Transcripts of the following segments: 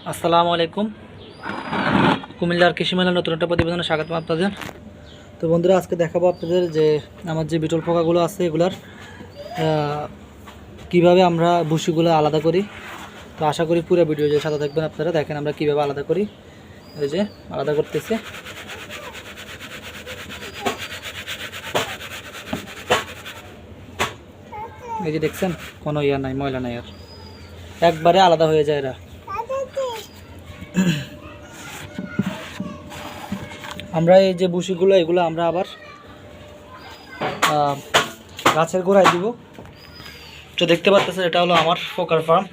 আসসালামু আলাইকুম। কুমিল্লার কৃষি মেলার নতুন একটা প্রতিবেদনে স্বাগতম আপনাদের। তো বন্ধুরা, আজকে দেখাবো আপনাদের যে আমার যে বিটল পোকাগুলো আছে এগুলার কিভাবে আমরা ভুসিগুলো আলাদা করি। তো আশা করি পুরো ভিডিও যে সাথে দেখবেন আপনারা। দেখেন আমরা কিভাবে আলাদা করি। এই যে আলাদা করতেছে, এই যে দেখছেন কোনো ইয়া নাই, ময়লা নাই, আর একবারে আলাদা হয়ে যায় এরা। আমরা এই যে ভুসিগুলো এগুলো আমরা আবার গাছের গোড়ায় দিব। তো দেখতে পাচ্ছেন এটা হলো আমার ফোকার ফার্ম,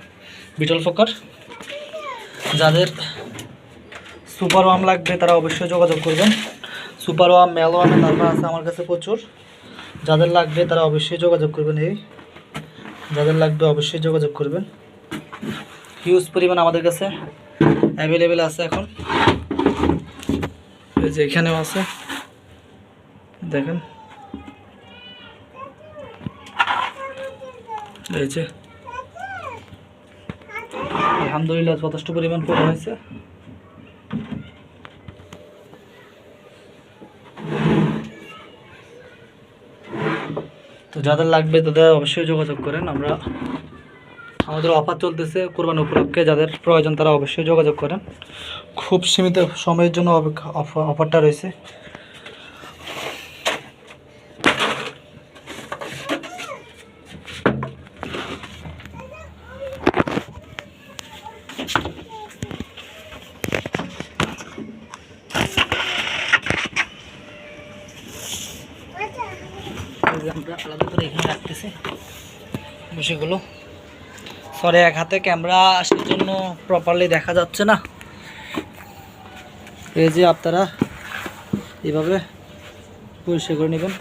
বিটল ফোকার। যাদের সুপার ওয়াম লাগবে তারা অবশ্যই যোগাযোগ করবেন। সুপার ওয়াম, মেল ওয়ামের লার্ভা আছে আমার কাছে প্রচুর। যাদের লাগবে তারা অবশ্যই যোগাযোগ করবেন। যাদের লাগবে অবশ্যই যোগাযোগ করবেন। হিউজ পরিমাণ আমাদের কাছে অ্যাভেলেবেল আছে এখন। এই যে এখানেও আছে, দেখেন এই যে আলহামদুলিল্লাহ যথেষ্ট পরিমাণ ফল হয়েছে। তো যাদের লাগবে তাদের অবশ্যই যোগাযোগ করেন। আমাদের অফার চলতেছে কোরবানি উপলক্ষে, যাদের প্রয়োজন তারা অবশ্যই যোগাযোগ করেন। খুব সীমিত সময়ের জন্য অফারটা রয়েছে। আমরা আলাদা করে এখানে রাখতেছি বিষয়গুলো। সরি, এক হাতে ক্যামেরা আসার জন্য প্রপারলি দেখা যাচ্ছে না। এই যে আপনারা এইভাবে পরিষ্কার করে নেবেন।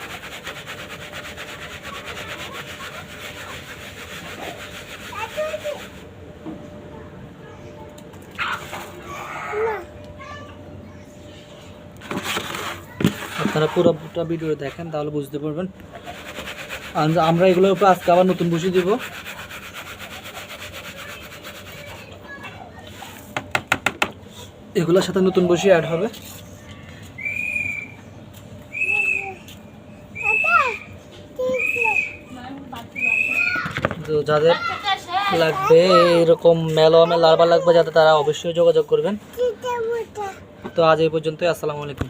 আপনারা পুরোটা ভিডিও দেখেন, তাহলে বুঝতে পারবেন। আমরা এগুলোর উপর আজকে আবার নতুন ভুসি দিব। এগুলোর সাথে নতুন ভুসি অ্যাড হবে। তো যাদের লাগবে এরকম মেল লার্ভা লাগবে যাতে, তারা অবশ্যই যোগাযোগ করবেন। তো আজ এই পর্যন্তই। আসসালামু আলাইকুম।